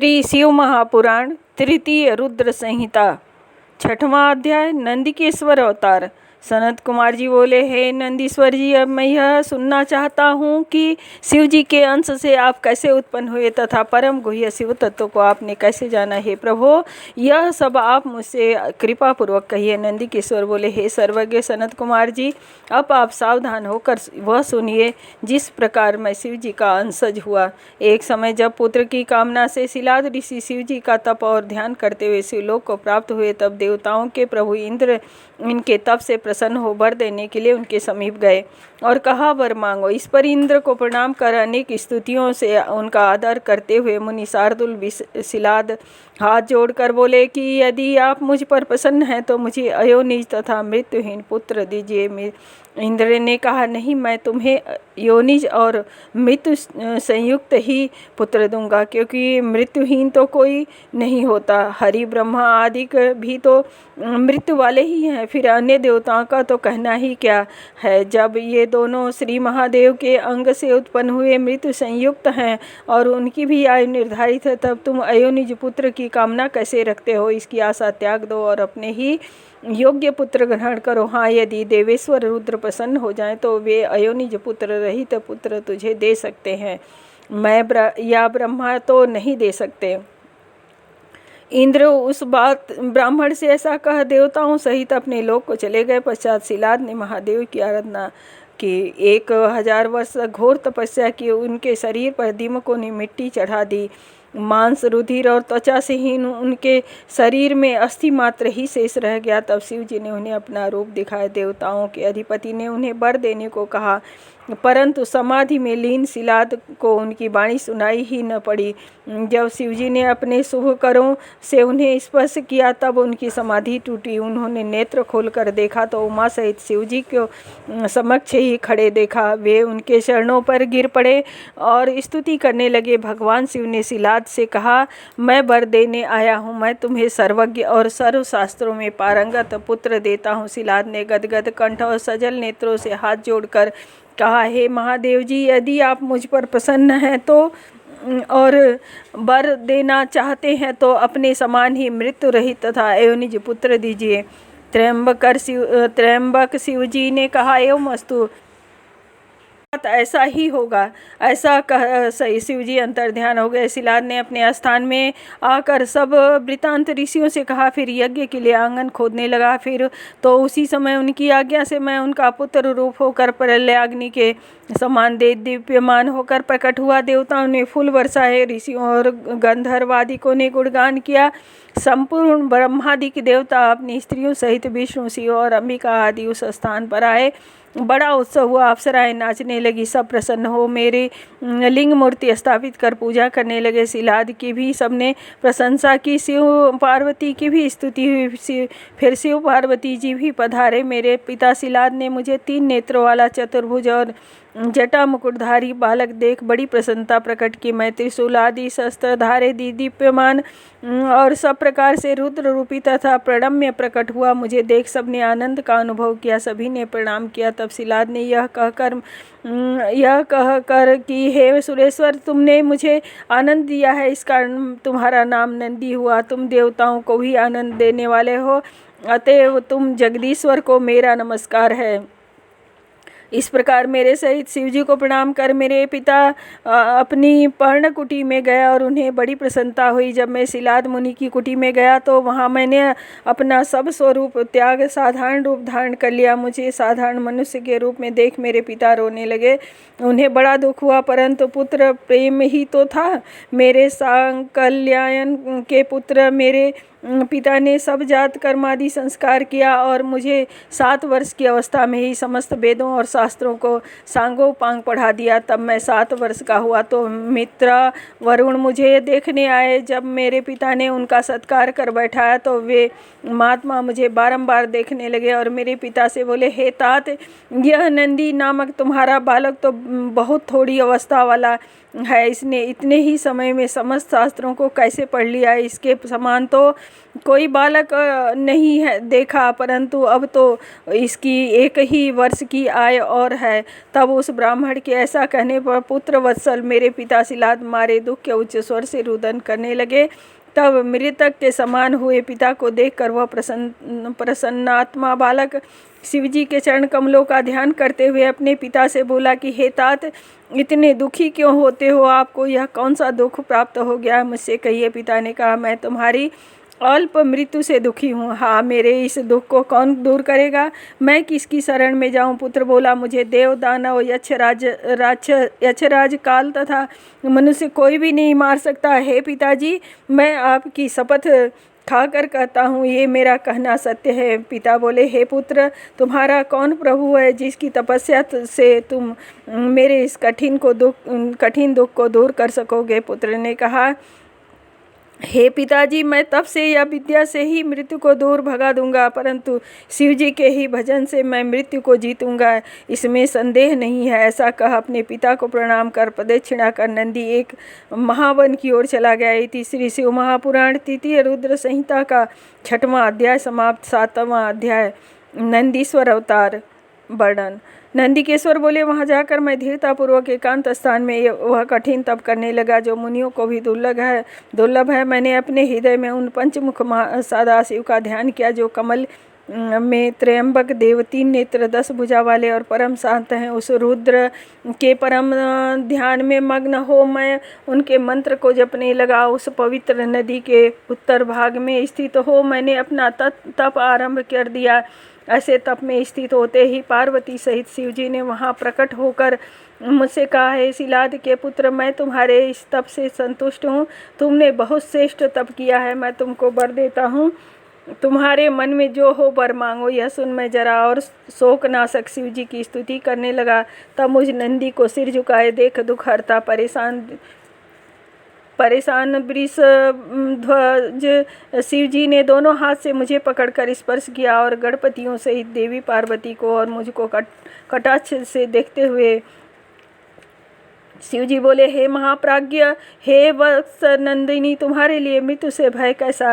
श्री शिव महापुराण तृतीय रुद्र संहिता छठवां अध्याय नंदिकेश्वर अवतार। सनत कुमार जी बोले, हे नंदीश्वर जी, अब मैं यह सुनना चाहता हूँ कि शिव जी के अंश से आप कैसे उत्पन्न हुए तथा परम गुह्य शिव तत्व को आपने कैसे जाना। हे प्रभु, यह सब आप मुझसे कृपा पूर्वक कहिए। नंदिकेश्वर बोले, हे सर्वज्ञ सनत कुमार जी, अब आप सावधान होकर वह सुनिए जिस प्रकार मैं शिव जी का अंशज हुआ। एक समय जब पुत्र की कामना से शिलाद ऋषि शिव जी का तप और ध्यान करते हुए शिवलोक को प्राप्त हुए, तब देवताओं के प्रभु इंद्र इनके तप से प्रसन्न हो वर देने के लिए उनके समीप गए और कहा, वर मांगो। इस पर इंद्र को प्रणाम कर अनेक स्तुतियों से उनका आदर करते हुए मुनि शार्दुल शिलाद हाथ जोड़कर बोले कि यदि आप मुझ पर प्रसन्न हैं तो मुझे अयोनिज तथा मृत्युहीन पुत्र दीजिए। इंद्र ने कहा, नहीं, मैं तुम्हें योनिज और मृत्यु संयुक्त ही पुत्र दूंगा, क्योंकि मृत्युहीन तो कोई नहीं होता। हरि ब्रह्मा आदि भी तो मृत्यु वाले ही हैं, फिर अन्य देवताओं का तो कहना ही क्या है। जब ये दोनों श्री महादेव के अंग से उत्पन्न हुए मृत्यु संयुक्त हैं और उनकी भी आयु निर्धारित है, तब तुम अयोनिज पुत्र की कामना कैसे रखते हो? इसकी आशा त्याग दो और अपने ही योग्य पुत्र ग्रहण करो। हाँ, यदि देवेश्वर रुद्र प्रसन्न हो जाएं तो वे अयोनिज पुत्र रहित पुत्र तुझे दे सकते हैं, मैं या ब्रह्मा तो नहीं दे सकते। इंद्र उस बात ब्राह्मण से ऐसा कह देवताओं सहित अपने लोक को चले गए। पश्चात शिलाद ने महादेव की आराधना की। 1000 वर्ष घोर तपस्या की। उनके शरीर पर दीमकों ने मिट्टी चढ़ा दी। मांस, रुधिर और त्वचा से हीन उनके शरीर में अस्थि मात्र ही शेष रह गया। तब शिव जी ने उन्हें अपना रूप दिखाया। देवताओं के अधिपति ने उन्हें वर देने को कहा, परंतु समाधि में लीन शिलाद को उनकी वाणी सुनाई ही न पड़ी। जब शिव जी ने अपने शुभ करों से उन्हें स्पर्श किया, तब उनकी समाधि टूटी। उन्होंने नेत्र खोलकर देखा तो उमा सहित शिव जी को समक्ष ही खड़े देखा। वे उनके चरणों पर गिर पड़े और स्तुति करने लगे। भगवान शिव ने शिलाद से कहा, मैं वर देने आया हूँ, मैं तुम्हें सर्वज्ञ और सर्व शास्त्रों में पारंगत पुत्र देता हूँ। शिलाद ने गदगद कंठ और सजल नेत्रों से हाथ जोड़कर कहा, हे महादेव जी, यदि आप मुझ पर प्रसन्न हैं तो और वर देना चाहते हैं तो अपने समान ही मृत्यु रहित तथा अयोनिज पुत्र दीजिए। त्रयंबक शिव जी ने कहा, एवं अस्तु, ऐसा ही होगा। ऐसा कह शिव जी अंतर ध्यान हो गए। शिलाद ने अपने स्थान में आकर सब वृतांत ऋषियों से कहा, फिर यज्ञ के लिए आंगन खोदने लगा। फिर तो उसी समय उनकी आज्ञा से मैं उनका पुत्र रूप होकर प्रलयाग्नि के समान दीप्यमान होकर प्रकट हुआ। देवताओं ने फूल बरसाए, ऋषियों और गंधर्वादिकों ने गुणगान किया। संपूर्ण ब्रह्मादि के देवता अपनी स्त्रियों सहित विष्णु, शिव और अंबिका आदि उस स्थान पर आए। बड़ा उत्सव हुआ। अप्सराएं नाचने लगी। सब प्रसन्न हो मेरे लिंग मूर्ति स्थापित कर पूजा करने लगे। शिलाद की भी सबने प्रशंसा की। शिव पार्वती की भी स्तुति हुई। फिर शिव पार्वती जी भी पधारे। मेरे पिता शिलाद ने मुझे 3 नेत्रों वाला चतुर्भुज और जटा मुकुटधारी बालक देख बड़ी प्रसन्नता प्रकट की। मैं त्रिशूल आदि शस्त्रधारे दीप्यमान और सब प्रकार से रुद्र रूपी तथा प्रणम्य प्रकट हुआ। मुझे देख सबने आनंद का अनुभव किया। सभी ने प्रणाम किया। तब शिलाद ने यह कहकर कि हे सुरेश्वर, तुमने मुझे आनंद दिया है, इस कारण तुम्हारा नाम नंदी हुआ। तुम देवताओं को भी आनंद देने वाले हो, अतएव तुम जगदीश्वर को मेरा नमस्कार है। इस प्रकार मेरे सहित शिव जी को प्रणाम कर मेरे पिता अपनी पर्ण कुटी में गया और उन्हें बड़ी प्रसन्नता हुई। जब मैं शिलाद मुनि की कुटी में गया तो वहाँ मैंने अपना सब स्वरूप त्याग साधारण रूप धारण कर लिया। मुझे साधारण मनुष्य के रूप में देख मेरे पिता रोने लगे। उन्हें बड़ा दुख हुआ, परंतु पुत्र प्रेम ही तो था। मेरे सांकल्यायन के पुत्र मेरे पिता ने सब जात कर्मादि संस्कार किया और मुझे 7 वर्ष की अवस्था में ही समस्त वेदों और शास्त्रों को सांगोपांग पढ़ा दिया। तब मैं 7 वर्ष का हुआ तो मित्रा वरुण मुझे देखने आए। जब मेरे पिता ने उनका सत्कार कर बैठाया तो वे महात्मा मुझे बारंबार देखने लगे और मेरे पिता से बोले, हे तात, यह नंदी नामक तुम्हारा बालक तो बहुत थोड़ी अवस्था वाला है। इसने इतने ही समय में समस्त शास्त्रों को कैसे पढ़ लिया? इसके समान तो कोई बालक नहीं है देखा, परंतु अब तो इसकी 1 ही वर्ष की आयु और है। तब उस ब्राह्मण के ऐसा कहने पर पुत्र वत्सल मेरे पिता शिलाद मारे दुख के उच्च स्वर से रुदन करने लगे। तब मृतक के समान हुए पिता को देखकर वह प्रसन्नात्मा बालक शिवजी के चरण कमलों का ध्यान करते हुए अपने पिता से बोला कि हे तात, इतने दुखी क्यों होते हो? आपको यह कौन सा दुख प्राप्त हो गया? मुझसे कहिए। पिता ने कहा, मैं तुम्हारी अल्प मृत्यु से दुखी हूँ। हाँ, मेरे इस दुख को कौन दूर करेगा? मैं किसकी शरण में जाऊँ? पुत्र बोला, मुझे देव दानव यक्षराज काल तथा मनुष्य कोई भी नहीं मार सकता। हे पिताजी, मैं आपकी शपथ खाकर कहता हूँ, ये मेरा कहना सत्य है। पिता बोले, हे पुत्र, तुम्हारा कौन प्रभु है जिसकी तपस्या से तुम मेरे इस कठिन दुख को दूर कर सकोगे? पुत्र ने कहा, हे पिताजी, मैं तप से या विद्या से ही मृत्यु को दूर भगा दूंगा, परंतु शिवजी के ही भजन से मैं मृत्यु को जीतूंगा, इसमें संदेह नहीं है। ऐसा कह अपने पिता को प्रणाम कर प्रदक्षिणा कर नंदी एक महावन की ओर चला गया। इति श्री शिव महापुराण तृतीय रुद्र संहिता का 6वां अध्याय समाप्त। 7वां अध्याय नंदीश्वर अवतार वर्णन। नंदिकेश्वर बोले, वहाँ जाकर मैं धीरतापूर्वक एकांत स्थान में वह कठिन तप करने लगा जो मुनियों को भी दुर्लभ है। मैंने अपने हृदय में उन पंचमुख सदाशिव का ध्यान किया जो कमल में त्रयंबक देव, 3 नेत्र, 10 भुजा वाले और परम शांत हैं। उस रुद्र के परम ध्यान में मग्न हो मैं उनके मंत्र को जपने लगा। उस पवित्र नदी के उत्तर भाग में स्थित हो मैंने अपना तप आरंभ कर दिया। ऐसे तप में स्थित होते ही पार्वती सहित शिवजी ने वहां प्रकट होकर मुझसे कहा, हे शिलाद के पुत्र, मैं तुम्हारे इस तप से संतुष्ट हूँ। तुमने बहुत श्रेष्ठ तप किया है। मैं तुमको वर देता हूँ, तुम्हारे मन में जो हो वर मांगो। यह सुन मैं जरा और शोकनाशक शिवजी की स्तुति करने लगा। तब मुझ नंदी को सिर झुकाए देख दुख हरता परेशान वृषध्वज शिवजी ने दोनों हाथ से मुझे पकड़कर स्पर्श किया और गणपतियों सहित देवी पार्वती को और मुझको कटाक्ष से देखते हुए शिवजी बोले, हे महाप्राज्ञ, हे वत्स नंदिनी, तुम्हारे लिए मृत्यु से भय कैसा?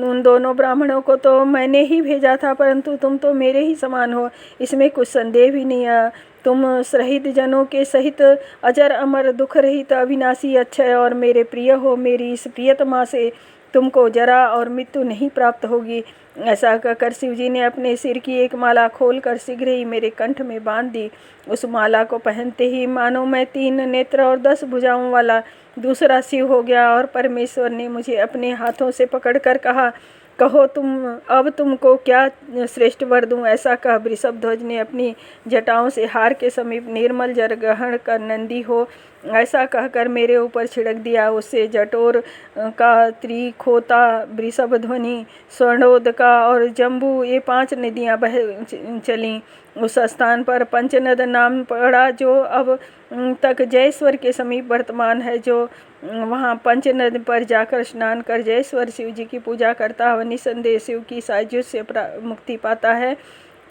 उन दोनों ब्राह्मणों को तो मैंने ही भेजा था, परंतु तुम तो मेरे ही समान हो, इसमें कुछ संदेह भी नहीं है। तुम सहित जनों के सहित अजर अमर दुख रहित अविनाशी अक्षय और मेरे प्रिय हो। मेरी इस प्रियतमा से तुमको जरा और मृत्यु नहीं प्राप्त होगी। ऐसा कहकर शिवजी ने अपने सिर की एक माला खोलकर शीघ्र ही मेरे कंठ में बांध दी। उस माला को पहनते ही मानो मैं 3 नेत्र और 10 भुजाओं वाला दूसरा शिव हो गया। और परमेश्वर ने मुझे अपने हाथों से पकड़कर कहा, कहो अब तुमको क्या श्रेष्ठ वर दूं? ऐसा कह वृषभध्वज ने अपनी जटाओं से हार के समीप निर्मल जल ग्रहण कर नंदी हो ऐसा कहकर मेरे ऊपर छिड़क दिया। उससे जटोर का, त्रिखोता, वृषभध्वनि, स्वर्णोदका और जम्बू, ये 5 नदियाँ बह चलीं। उस स्थान पर पंचनद नाम पड़ा जो अब तक जयेश्वर के समीप वर्तमान है। जो वहाँ पंचनद पर जाकर स्नान कर जयेश्वर शिव जी की पूजा करता है, निसंदेह शिव की सायुज्य से मुक्ति पाता है।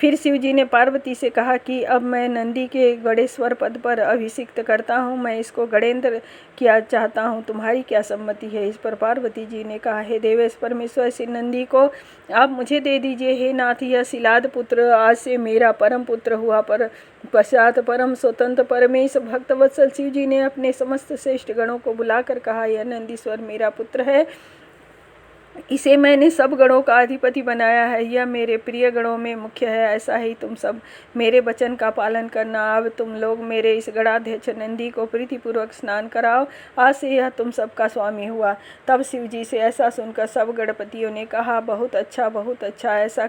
फिर शिवजी ने पार्वती से कहा कि अब मैं नंदी के गणेश्वर पद पर अभिषिक्त करता हूँ, मैं इसको गणेंद्र किया चाहता हूँ, तुम्हारी क्या सम्मति है? इस पर पार्वती जी ने कहा, हे देवेश परमेश्वर, श्री नंदी को आप मुझे दे दीजिए। हे नाथ, यह शिलाद पुत्र आज से मेरा परम पुत्र हुआ। पर पश्चात परम स्वतंत्र परमेश भक्तवत्सल शिव जी ने अपने समस्त श्रेष्ठ गणों को बुलाकर कहा, यह नंदीश्वर मेरा पुत्र है, इसे मैंने सब गणों का अधिपति बनाया है, यह मेरे प्रिय गणों में मुख्य है। ऐसा ही तुम सब मेरे वचन का पालन करना। अब तुम लोग मेरे इस गणाध्यक्ष नंदी को प्रीतिपूर्वक स्नान कराओ, आज से यह तुम सबका स्वामी हुआ। तब शिव जी से ऐसा सुनकर सब गणपतियों ने कहा, बहुत अच्छा, बहुत अच्छा। ऐसा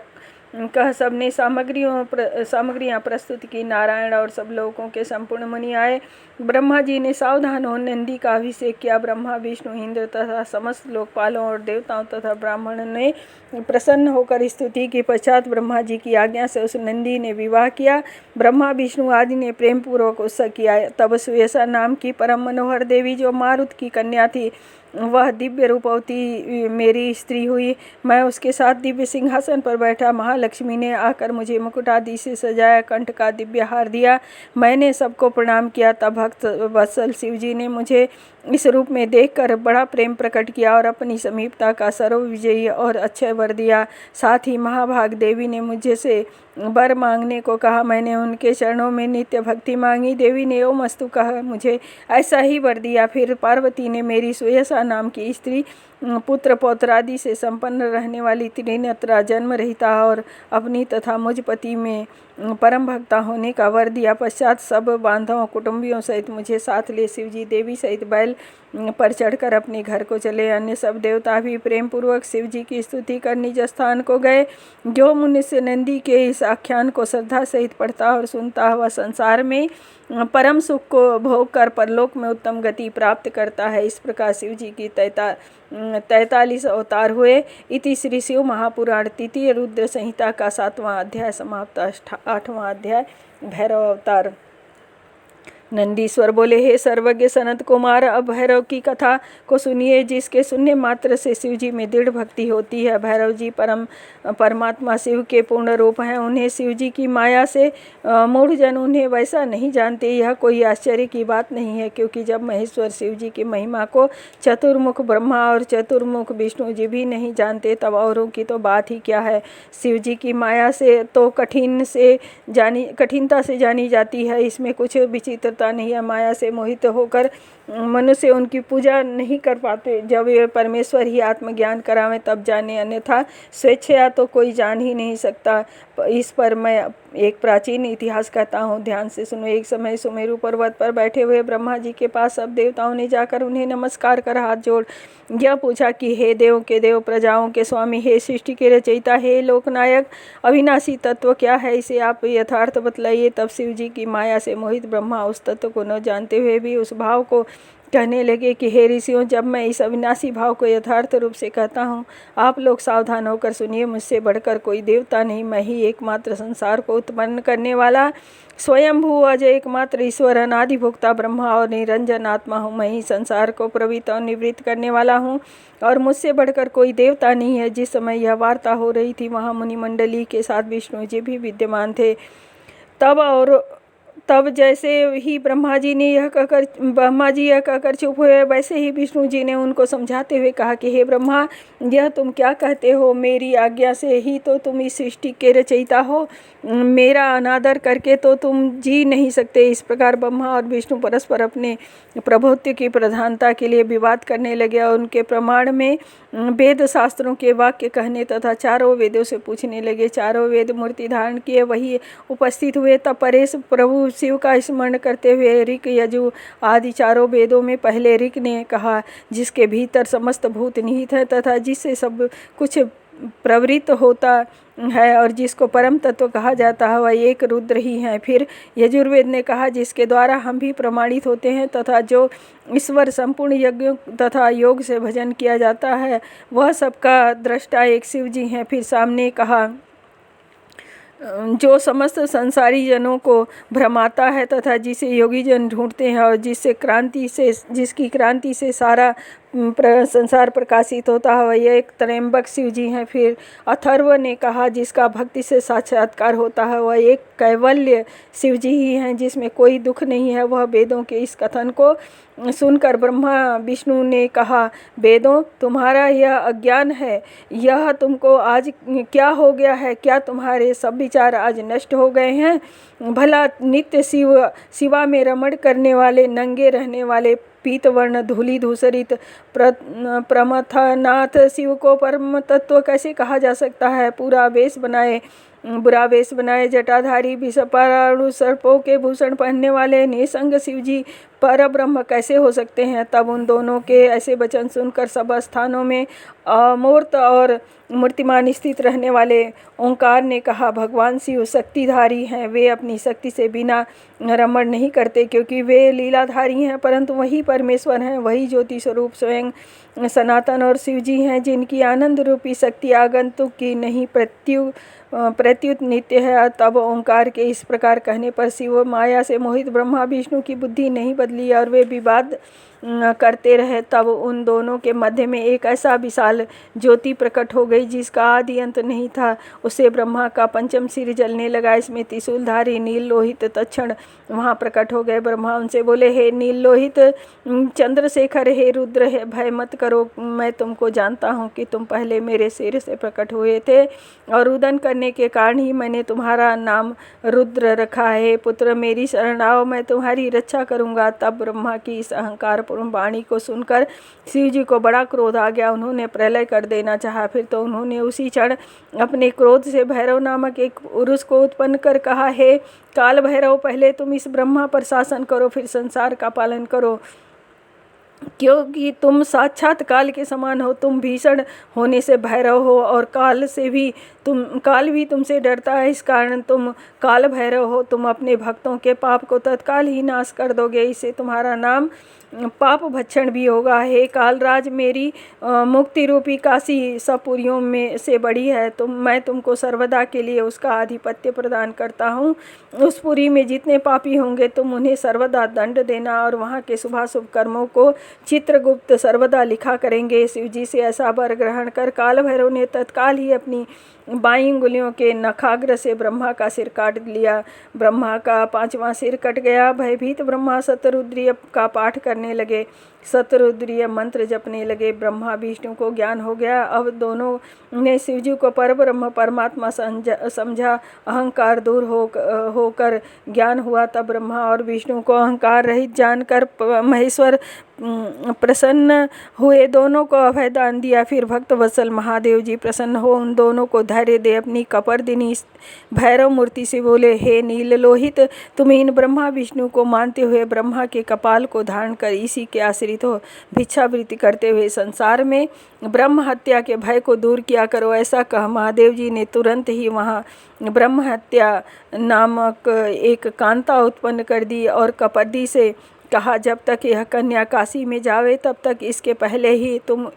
कह सबने सामग्रियाँ प्रस्तुत की। नारायण और सब लोगों के संपूर्ण मुनि आए। ब्रह्मा जी ने सावधान हो नंदी का अभिषेक किया। ब्रह्मा, विष्णु, इंद्र तथा समस्त लोकपालों और देवताओं तथा ब्राह्मण ने प्रसन्न होकर स्तुति की। पश्चात ब्रह्मा जी की आज्ञा से उस नंदी ने विवाह किया। ब्रह्मा, विष्णु आदि ने प्रेम पूर्वक उत्सव किया। तब सुयसा नाम की परम मनोहर देवी जो मारुत की कन्या थी, वह दिव्य रूपवती मेरी स्त्री हुई। मैं उसके साथ दिव्य सिंहासन पर बैठा। महालक्ष्मी ने आकर मुझे मुकुट आदि से सजाया, कंठ का दिव्य हार दिया। मैंने सबको प्रणाम किया। तब भक्त वत्सल शिव जी ने मुझे इस रूप में देखकर बड़ा प्रेम प्रकट किया और अपनी समीपता का सर्वविजयी और अक्षय वर दिया। साथ ही महाभाग देवी ने मुझे से वर मांगने को कहा। मैंने उनके चरणों में नित्य भक्ति मांगी। देवी ने ओम अस्तु कहा, मुझे ऐसा ही वर दिया। फिर पार्वती ने मेरी सुयसा नाम की स्त्री, पुत्र पौत्रादि से संपन्न रहने वाली त्रिनेत्रा, जन्म रहिता और अपनी तथा मुझ पति में परम भक्ता होने का वर दिया। पश्चात सब बांधवों कुटुंबियों सहित मुझे साथ ले शिवजी देवी सहित बैल पर चढ़कर अपने घर को चले। अन्य सब देवता भी प्रेम पूर्वक शिवजी की स्तुति कर निज स्थान को गए। जो मनुष्य नंदी के इस आख्यान को श्रद्धा सहित पढ़ता और सुनता हुआ संसार में परम सुख को भोग कर परलोक में उत्तम गति प्राप्त करता है। इस प्रकार शिवजी की 43 अवतार हुए। इति श्री शिव महापुराण तृतीय रुद्र संहिता का 7वां अध्याय समाप्त। 8वां अध्याय भैरव अवतार। नंदीश्वर बोले, हे सर्वज्ञ सनत कुमार, अब भैरव की कथा को सुनिए, जिसके सुनने मात्र से शिवजी में दृढ़ भक्ति होती है। भैरव जी परमात्मा शिव के पूर्ण रूप हैं। उन्हें शिवजी की माया से मूढ़जन उन्हें वैसा नहीं जानते। यह कोई आश्चर्य की बात नहीं है, क्योंकि जब महेश्वर शिवजी की महिमा को चतुर्मुख ब्रह्मा और चतुर्मुख विष्णु जी भी नहीं जानते, तब औरों की तो बात ही क्या है। शिवजी की माया से तो कठिनता से जानी जाती है। इसमें कुछ विचित्र नहीं है। माया से मोहित होकर मनुष्य उनकी पूजा नहीं कर पाते। जब वे परमेश्वर ही आत्मज्ञान करावें तब जाने, अन्यथा स्वेच्छया तो कोई जान ही नहीं सकता। इस पर मैं एक प्राचीन इतिहास कहता हूँ, ध्यान से सुनो। एक समय सुमेरु पर्वत पर बैठे हुए ब्रह्मा जी के पास सब देवताओं ने जाकर उन्हें नमस्कार कर हाथ जोड़ यह पूछा कि हे देवों के देव, प्रजाओं के स्वामी, हे सृष्टि के रचयिता, हे लोकनायक, अविनाशी तत्व क्या है, इसे आप यथार्थ बतलाइए। तब शिव जी की माया से मोहित ब्रह्मा उस तत्व को न जानते हुए भी उस भाव को कहने लगे कि हे ऋषियों, जब मैं इस अविनाशी भाव को यथार्थ रूप से कहता हूँ, आप लोग सावधान होकर सुनिए। मुझसे बढ़कर कोई देवता नहीं, मैं ही एकमात्र संसार को उत्पन्न करने वाला स्वयंभू अजय एकमात्र ईश्वर, अनादि भोक्ता ब्रह्मा और निरंजन आत्मा हूँ। मैं ही संसार को प्रवृत्त और निवृत्त करने वाला हूँ और मुझसे बढ़कर कोई देवता नहीं है। जिस समय यह वार्ता हो रही थी, वहाँ मुनि मंडली के साथ विष्णु जी भी विद्यमान थे। तब जैसे ही ब्रह्मा जी यह कहकर चुप हुए, वैसे ही विष्णु जी ने उनको समझाते हुए कहा कि हे ब्रह्मा, यह तुम क्या कहते हो? मेरी आज्ञा से ही तो तुम इस सृष्टि के रचयिता हो, मेरा अनादर करके तो तुम जी नहीं सकते। इस प्रकार ब्रह्मा और विष्णु परस्पर अपने प्रभुत्व की प्रधानता के लिए विवाद करने लगे और उनके प्रमाण में वेद शास्त्रों के वाक्य कहने तथा चारों वेदों से पूछने लगे। चारों वेद मूर्ति धारण किए वही उपस्थित हुए। तब परेश प्रभु शिव का स्मरण करते हुए ऋक, यजु आदि चारों वेदों में पहले ऋक ने कहा, जिसके भीतर समस्त भूत निहित है तथा जिससे सब कुछ प्रवृत्त होता है और जिसको परम तत्व कहा जाता है, वह एक रुद्र ही है। फिर यजुर्वेद ने कहा, जिसके द्वारा हम भी प्रमाणित होते हैं तथा जो ईश्वर संपूर्ण यज्ञों तथा योग से भजन किया जाता है, वह सबका दृष्टा एक शिव जी हैं। फिर सामने कहा, जो समस्त संसारी जनों को भ्रमाता है तथा जिसे योगी जन ढूंढते हैं और जिसकी क्रांति से सारा संसार प्रकाशित होता है, वह एक त्र्यंबक शिव जी हैं। फिर अथर्व ने कहा, जिसका भक्ति से साक्षात्कार होता है, वह एक कैवल्य शिव जी ही हैं, जिसमें कोई दुख नहीं है। वह वेदों के इस कथन को सुनकर ब्रह्मा विष्णु ने कहा, वेदों, तुम्हारा यह अज्ञान है, यह तुमको आज क्या हो गया है? क्या तुम्हारे सब विचार आज नष्ट हो गए हैं? भला नित्य शिवा में रमण करने वाले, नंगे रहने वाले, पीतवर्ण धूलि धूसरित प्रमथनाथ शिव को परम तत्व कैसे कहा जा सकता है? बुरा वेश बनाए जटाधारी विषपाणु सर्पों के भूषण पहनने वाले निसंग शिवजी पर ब्रह्म कैसे हो सकते हैं? तब उन दोनों के ऐसे वचन सुनकर सब स्थानों में अमूर्त और मूर्तिमान स्थित रहने वाले ओंकार ने कहा, भगवान शिव शक्तिधारी हैं। वे अपनी शक्ति से बिना रमण नहीं करते, क्योंकि वे लीलाधारी हैं, परंतु वही परमेश्वर हैं, वही ज्योति स्वरूप स्वयं सनातन और शिवजी हैं, जिनकी आनंद रूपी शक्ति आगंतुक की नहीं प्रत्युत नित्य है। तब ओंकार के इस प्रकार कहने पर शिव माया से मोहित ब्रह्मा विष्णु की बुद्धि नहीं औषध ली और वे विवाद करते रहे। तब उन दोनों के मध्य में एक ऐसा विशाल ज्योति प्रकट हो गई जिसका आदि अंत नहीं था। उससे ब्रह्मा का पंचम सिर जलने लगा। इसमें त्रिशूलधारी नील लोहित तत्क्षण वहाँ प्रकट हो गए। ब्रह्मा उनसे बोले, हे नील लोहित चंद्रशेखर, हे रुद्र, हे भय मत करो। मैं तुमको जानता हूँ कि तुम पहले मेरे सिर से प्रकट हुए थे और रुदन करने के कारण ही मैंने तुम्हारा नाम रुद्र रखा है। पुत्र, मेरी शरण आओ, मैं तुम्हारी रक्षा करूँगा। तब ब्रह्मा की इस अहंकार पूर्ण वाणी को सुनकर शिव जी को बड़ा क्रोध आ गया। उन्होंने प्रलय कर देना चाहा। फिर तो उन्होंने उसी क्षण अपने क्रोध से भैरव नामक एक पुरुष को उत्पन्न कर कहा, हे काल भैरव, पहले तुम इस ब्रह्मा पर शासन करो, फिर संसार का पालन करो, क्योंकि तुम साक्षात काल के समान हो। तुम भीषण होने से भैरव हो और काल भी तुमसे डरता है। इस कारण तुम काल भैरव हो। तुम अपने भक्तों के पाप को तत्काल ही नाश कर दोगे। इससे तुम्हारा नाम पाप भक्षण भी होगा। हे कालराज, मेरी मुक्ति रूपी काशी सब पुरियों में से बड़ी है। मैं तुमको सर्वदा के लिए उसका आधिपत्य प्रदान करता हूँ। उस पुरी में जितने पापी होंगे तुम उन्हें सर्वदा दंड देना और वहाँ के शुभाशुभ कर्मों को चित्रगुप्त सर्वदा लिखा करेंगे। शिव जी से ऐसा वर ग्रहण कर काल भैरव ने तत्काल ही अपनी बाईं अंगुलियों के नखाग्र से ब्रह्मा का सिर काट लिया। ब्रह्मा का 5वां सिर कट गया। भयभीत ब्रह्मा शतरुद्रीय का पाठ करने लगे, शतरुद्रीय मंत्र जपने लगे। ब्रह्मा विष्णु को ज्ञान हो गया। अब दोनों ने शिवजी को परब्रह्म परमात्मा समझा। अहंकार दूर होकर ज्ञान हुआ। तब ब्रह्मा और विष्णु को अहंकार रहित जानकर महेश्वर प्रसन्न हुए, दोनों को अभय दान दिया। फिर भक्त वत्सल महादेव जी प्रसन्न हो उन दोनों को धैर्य दे अपनी कपर्दिनी भैरव मूर्ति से बोले, हे नील लोहित, तुम इन ब्रह्मा विष्णु को मानते हुए ब्रह्मा के कपाल को धारण कर इसी के आश्रित हो भिक्षावृत्ति करते हुए संसार में ब्रह्म हत्या के भय को दूर किया करो। ऐसा कह महादेव जी ने तुरंत ही वहाँ ब्रह्म हत्या नामक एक कांता उत्पन्न कर दी और कपर्दी से कहा, जब तक यह कन्या काशी में जावे तब तक इसके पहले ही तुम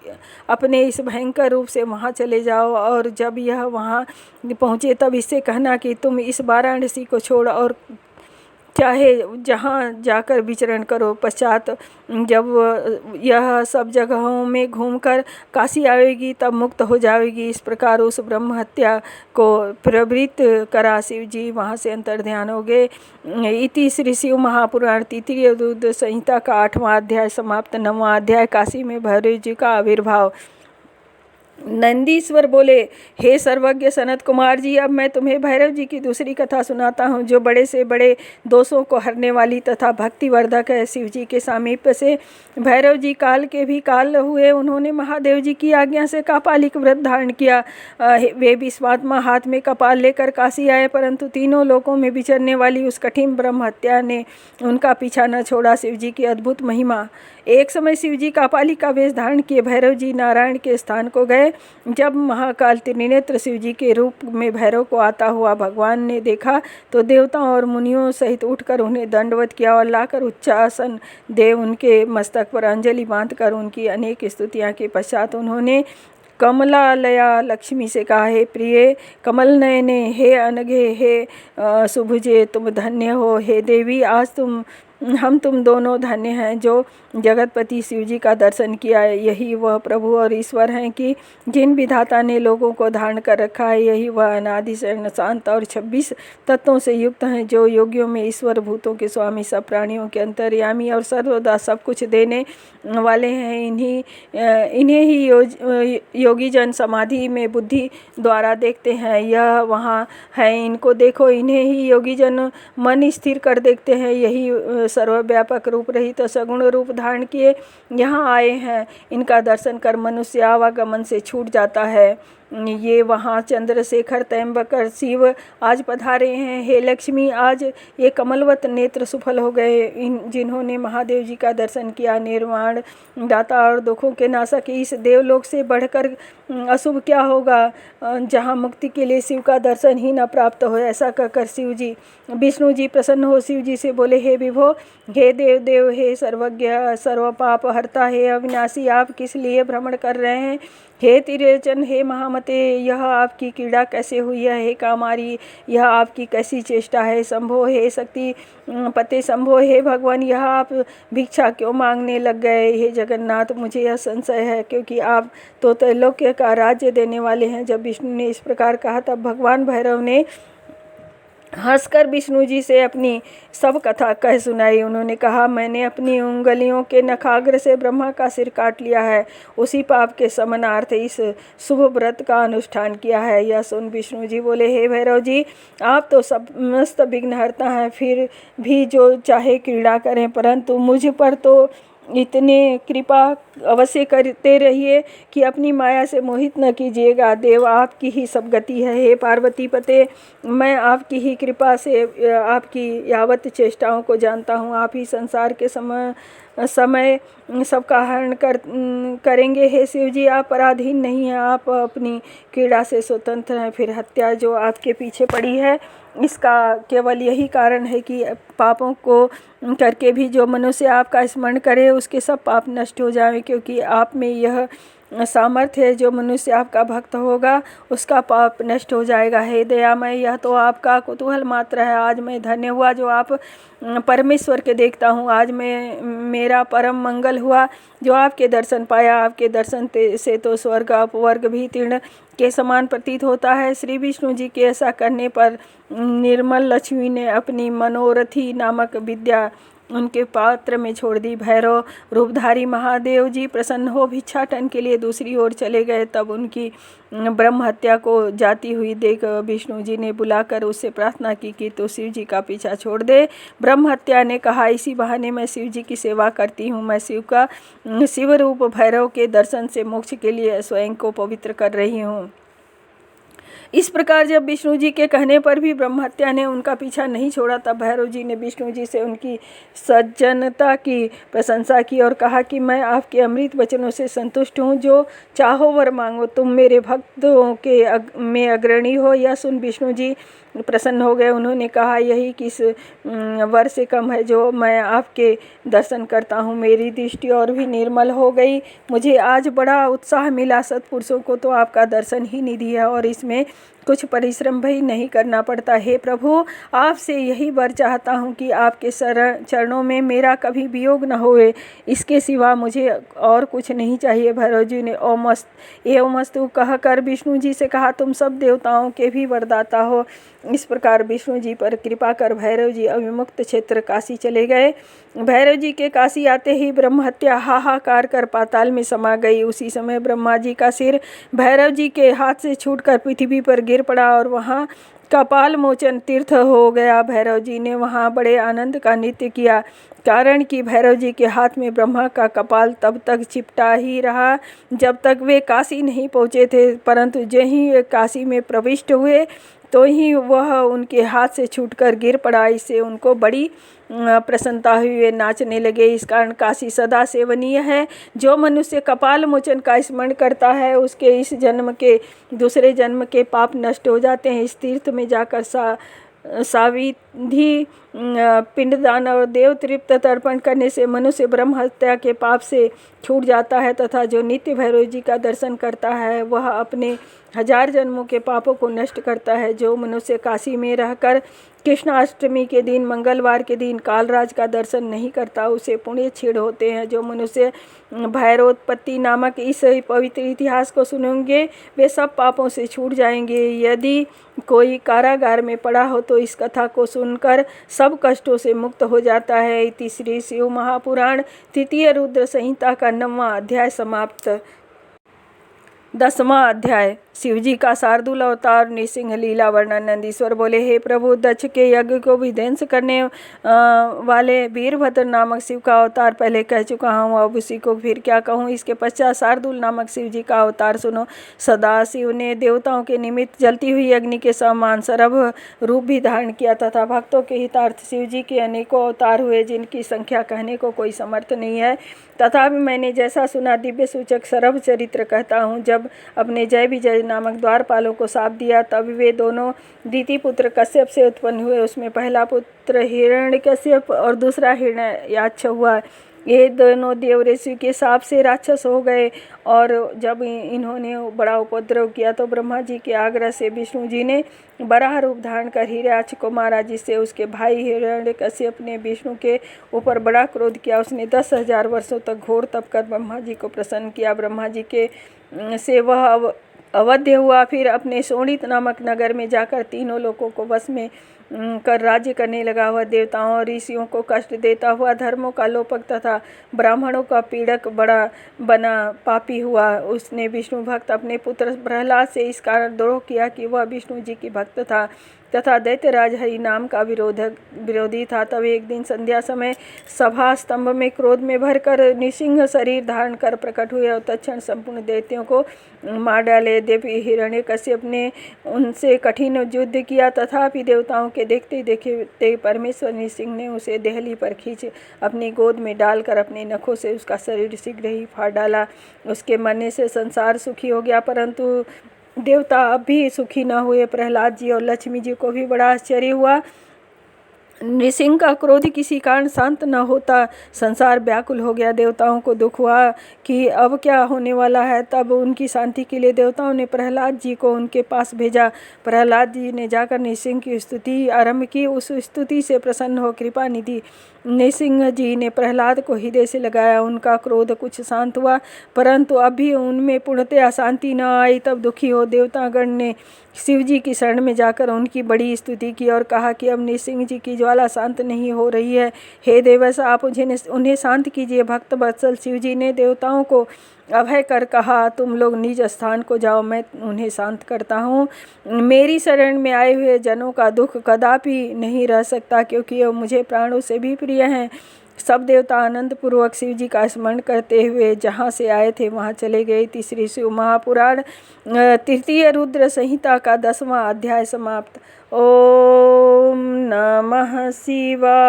अपने इस भयंकर रूप से वहाँ चले जाओ, और जब यह वहाँ पहुँचे तब इससे कहना कि तुम इस वाराणसी को छोड़ और चाहे जहाँ जाकर विचरण करो। पश्चात जब यह सब जगहों में घूमकर काशी आएगी तब मुक्त हो जाएगी। इस प्रकार उस ब्रह्म हत्या को प्रवृत्त करा शिव जी वहाँ से अंतर्ध्यान हो गए। इति श्री शिव महापुराण तृतीय रुद्र संहिता का 8वां अध्याय समाप्त। 9वां अध्याय काशी में भैरव जी का आविर्भाव। नंदीश्वर बोले, हे सर्वज्ञ सनत कुमार जी, अब मैं तुम्हें भैरव जी की दूसरी कथा सुनाता हूँ जो बड़े से बड़े दोषों को हरने वाली तथा भक्तिवर्धक है। शिव जी के सामीप्य से भैरव जी काल के भी काल हुए। उन्होंने महादेव जी की आज्ञा से कापालिक व्रत धारण किया। वे विश्वात्मा हाथ में कपाल लेकर काशी आए, परंतु तीनों लोकों में विचरने वाली उस कठिन ब्रह्म हत्या ने उनका पीछा न छोड़ा। शिव जी की अद्भुत महिमा। एक समय शिव जी कापालिक का वेश धारण किए भैरव जी नारायण के स्थान को गए। जब महाकाल त्रिनेत्र शिव जी के रूप में भैरव को आता हुआ भगवान ने देखा तो देवताओं और मुनियों सहित उठकर उन्हें दंडवत किया और लाकर उच्चासन दे उनके मस्तक पर अंजलि बांधकर उनकी अनेक स्तुतियां के पश्चात उन्होंने कमलालया लक्ष्मी से कहा, हे प्रिय कमल नयने, हे अनघे, हे सुभुजे, तुम धन्य हो। हे देवी, आज हम तुम दोनों धन्य हैं जो जगतपति शिव जी का दर्शन किया है। यही वह प्रभु और ईश्वर हैं कि जिन विधाता ने लोगों को धारण कर रखा है। यही वह अनादि शरण शांत और 26 तत्वों से युक्त हैं जो योगियों में ईश्वर, भूतों के स्वामी, सब प्राणियों के अंतर्यामी और सर्वदा सब कुछ देने वाले हैं। इन्हें ही योगी जन समाधि में बुद्धि द्वारा देखते हैं। यह वहाँ है, इनको देखो। इन्हें ही योगी जन मन स्थिर कर देखते हैं। यही सर्वव्यापक रूप रहित तो सगुण रूप धारण किए यहाँ आए हैं। इनका दर्शन कर मनुष्य आवागमन से छूट जाता है। ये वहाँ चंद्रशेखर तैंबकर शिव आज पधारे हैं। हे लक्ष्मी, आज ये कमलवत नेत्र सुफल हो गए जिन्होंने महादेव जी का दर्शन किया। निर्वाण दाता और दुखों के नाशक इस देवलोक से बढ़कर अशुभ क्या होगा जहाँ मुक्ति के लिए शिव का दर्शन ही न प्राप्त हो। ऐसा कहकर विष्णु जी प्रसन्न हो शिव जी से बोले, हे विभो, हे देव, हे सर्वज्ञ, सर्व पाप हरता, हे अविनाशी, आप किस लिए भ्रमण कर रहे हैं। हे त्रिलोचन, हे महामते, मते, यह आपकी क्रीड़ा कैसे हुई है? हे कामारी, यह आपकी कैसी चेष्टा है? शंभो, हे शक्ति पते शंभो, हे भगवान, यह आप भिक्षा क्यों मांगने लग गए? हे जगन्नाथ, मुझे यह संशय है, क्योंकि आप तो त्रैलोक्य का राज्य देने वाले हैं। जब विष्णु ने इस प्रकार कहा तब भगवान भैरव ने हंसकर विष्णु जी से अपनी सब कथा कह सुनाई। उन्होंने कहा, मैंने अपनी उंगलियों के नखाग्र से ब्रह्मा का सिर काट लिया है, उसी पाप के समनार्थ इस शुभ व्रत का अनुष्ठान किया है। यह सुन विष्णु जी बोले, हे भैरव जी, आप तो समस्त विघ्नहर्ता हैं, फिर भी जो चाहे क्रीड़ा करें, परंतु मुझ पर तो इतने कृपा अवश्य करते रहिए कि अपनी माया से मोहित न कीजिएगा। देव, आपकी ही सब गति है। हे पार्वती पते, मैं आपकी ही कृपा से आपकी यावत चेष्टाओं को जानता हूँ। आप ही संसार के समय सबका हरण करेंगे। हे शिव जी, आप पराधीन नहीं हैं, आप अपनी क्रीड़ा से स्वतंत्र हैं। फिर हत्या जो आपके पीछे पड़ी है, इसका केवल यही कारण है कि पापों को करके भी जो मनुष्य आपका स्मरण करे उसके सब पाप नष्ट हो जाएं, क्योंकि आप में यह सामर्थ्य है, जो मनुष्य आपका भक्त होगा उसका पाप नष्ट हो जाएगा। हे दयामय, यह तो आपका कुतूहल मात्र है। आज मैं धन्य हुआ जो आप परमेश्वर के देखता हूँ। आज मेरा परम मंगल हुआ जो आपके दर्शन पाया। आपके दर्शन से तो स्वर्ग अपवर्ग भी तीर्ण के समान प्रतीत होता है। श्री विष्णु जी के ऐसा करने पर निर्मल लक्ष्मी ने अपनी मनोरथी नामक विद्या उनके पात्र में छोड़ दी। भैरव रूपधारी महादेव जी प्रसन्न हो भिक्षाटन के लिए दूसरी ओर चले गए। तब उनकी ब्रह्म हत्या को जाती हुई देख विष्णु जी ने बुलाकर उससे प्रार्थना की कि तो शिव जी का पीछा छोड़ दे। ब्रह्म हत्या ने कहा, इसी बहाने मैं शिव जी की सेवा करती हूँ। मैं शिव रूप भैरव के दर्शन से मोक्ष के लिए स्वयं को पवित्र कर रही हूँ। इस प्रकार जब विष्णु जी के कहने पर भी ब्रह्महत्या ने उनका पीछा नहीं छोड़ा, तब भैरव जी ने विष्णु जी से उनकी सज्जनता की प्रशंसा की और कहा कि मैं आपके अमृत वचनों से संतुष्ट हूँ, जो चाहो वर मांगो, तुम मेरे भक्तों के में अग्रणी हो। यह सुन विष्णु जी प्रसन्न हो गए। उन्होंने कहा, यही किस वर से कम है जो मैं आपके दर्शन करता हूँ। मेरी दृष्टि और भी निर्मल हो गई। मुझे आज बड़ा उत्साह मिला। सत्पुरुषों को तो आपका दर्शन ही निधि है और इसमें कुछ परिश्रम भी नहीं करना पड़ता। हे प्रभु, आपसे यही वर चाहता हूँ कि आपके चरणों में मेरा कभी वियोग न होए, इसके सिवा मुझे और कुछ नहीं चाहिए। भैरव जी ने ओमस्तु कहकर विष्णु जी से कहा, तुम सब देवताओं के भी वरदाता हो। इस प्रकार विष्णु जी पर कृपा कर भैरव जी अविमुक्त क्षेत्र काशी चले गए। भैरव जी के काशी आते ही ब्रह्म हत्या हाहाकार कर पाताल में समा गई। उसी समय ब्रह्मा जी का सिर भैरव जी के हाथ से छूटकर पृथ्वी पर गिर पड़ा और वहाँ कपाल मोचन तीर्थ हो गया। भैरव जी ने वहाँ बड़े आनंद का नृत्य किया, कारण कि भैरव जी के हाथ में ब्रह्मा का कपाल तब तक चिपटा ही रहा जब तक वे काशी नहीं पहुँचे थे, परंतु जो ही वे काशी में प्रविष्ट हुए तो ही वह उनके हाथ से छूटकर गिर पड़ा। इससे उनको बड़ी प्रसन्नता हुई, वे नाचने लगे। इस कारण काशी सदा सेवनीय है। जो मनुष्य कपाल मोचन का स्मरण करता है उसके इस जन्म के दूसरे जन्म के पाप नष्ट हो जाते हैं। इस तीर्थ में जाकर साविधि पिंडदान और देव तृप्त तर्पण करने से मनुष्य ब्रह्म हत्या के पाप से छूट जाता है तथा जो नित्य भैरव जी का दर्शन करता है वह अपने 1000 जन्मों के पापों को नष्ट करता है। जो मनुष्य काशी में रहकर कृष्णाष्टमी के दिन मंगलवार के दिन कालराज का दर्शन नहीं करता उसे पुण्य छेड़ होते हैं। जो मनुष्य भैरोत्पत्ति नामक इस पवित्र इतिहास को सुनेंगे वे सब पापों से छूट जाएंगे। यदि कोई कारागार में पड़ा हो तो इस कथा को सुनकर सब कष्टों से मुक्त हो जाता है। इति श्री शिव महापुराण तृतीय रुद्र संहिता का 9वां अध्याय समाप्त। 10वां अध्याय शिवजी का शार्दूल अवतार नृसिंह लीला वर्णन। नंदीश्वर बोले, हे प्रभु, दक्ष के यज्ञ को विध्वंस करने वाले वीरभद्र नामक शिव का अवतार पहले कह चुका हूँ, अब उसी को फिर क्या कहूँ। इसके पश्चात शार्दूल नामक शिव जी का अवतार सुनो। सदा शिव ने देवताओं के निमित्त जलती हुई अग्नि के समान सरभ रूप भी धारण किया तथा भक्तों के हितार्थ शिव जी के अनेकों अवतार हुए जिनकी संख्या कहने को कोई समर्थ नहीं है। तथापि मैंने जैसा सुना दिव्य सूचक सरभ चरित्र कहता हूँ। जब अपने जय विजय नामक द्वारपालों को शाप दिया तब वे दोनों दिति पुत्र कश्यप से उत्पन्न हुए। उसमें पहला पुत्र हिरण्यकश्यप और दूसरा हिरण्याक्ष हुआ। ये दोनों देव ऋषि के शाप से राक्षस हो गए और जब इन्होंने बड़ा उपद्रव किया तो ब्रह्मा जी के आग्रह से विष्णु जी ने वराह रूप धारण कर हिरण्याक्ष को मारा, जिससे उसके भाई हिरण्यकश्यप ने विष्णु के ऊपर बड़ा क्रोध किया। उसने 10,000 वर्षों तक घोर तप कर ब्रह्मा जी को प्रसन्न किया। ब्रह्मा जी के से वह अवध्य हुआ। फिर अपने शोणित नामक नगर में जाकर तीनों लोगों को वश में कर राज्य करने लगा। वह देवताओं और ऋषियों को कष्ट देता हुआ धर्मों का लोपक तथा ब्राह्मणों का पीड़क बड़ा बना पापी हुआ। उसने विष्णु भक्त अपने पुत्र प्रहलाद से इस कारण द्रोह किया कि वह विष्णु जी की भक्त था तथा दैत्यराज हरि नाम का विरोधी था। तब एक दिन संध्या समय सभा स्तंभ में क्रोध में भरकर नृसिंह शरीर धारण कर प्रकट हुए और तत्क्षण संपूर्ण दैत्यों को मार डाले। देवी हिरण्यकश्यप ने उनसे कठिन युद्ध किया, तथापि देवताओं के देखते देखते परमेश्वर नृसिंह ने उसे देहली पर खींच अपनी गोद में डालकर अपने नखों से उसका शरीर शीघ्र ही फाड़ डाला। उसके मरने से संसार सुखी हो गया, परंतु देवता अब भी सुखी न हुए। प्रहलाद जी और लक्ष्मी जी को भी बड़ा आश्चर्य हुआ। नृसिंह का क्रोध किसी कारण शांत न होता संसार व्याकुल हो गया। देवताओं को दुख हुआ कि अब क्या होने वाला है। तब उनकी शांति के लिए देवताओं ने प्रहलाद जी को उनके पास भेजा। प्रहलाद जी ने जाकर नृसिंह की स्तुति आरंभ की। उस स्तुति से प्रसन्न हो कृपा निधि नृसिंह जी ने प्रहलाद को हृदय से लगाया। उनका क्रोध कुछ शांत हुआ, परंतु अब भी उनमें पूर्णतया शांति न आई। तब दुखी हो देवतागण ने शिव जी की शरण में जाकर उनकी बड़ी स्तुति की और कहा कि अब नृसिंह जी की ज्वाला शांत नहीं हो रही है। हे देवस, आप उन्हें शांत कीजिए। भक्त वत्सल शिव जी ने देवताओं को अभय कर कहा, तुम लोग निज स्थान को जाओ, मैं उन्हें शांत करता हूँ। मेरी शरण में आए हुए जनों का दुख कदापि नहीं रह सकता, क्योंकि वो मुझे प्राणों से भी प्रिय हैं। सब देवता आनंद पूर्वक शिव जी का स्मरण करते हुए जहाँ से आए थे वहाँ चले गए। तीसरी शिव महापुराण तृतीय रुद्र संहिता का 10वां अध्याय समाप्त। ओम नमः शिवाय।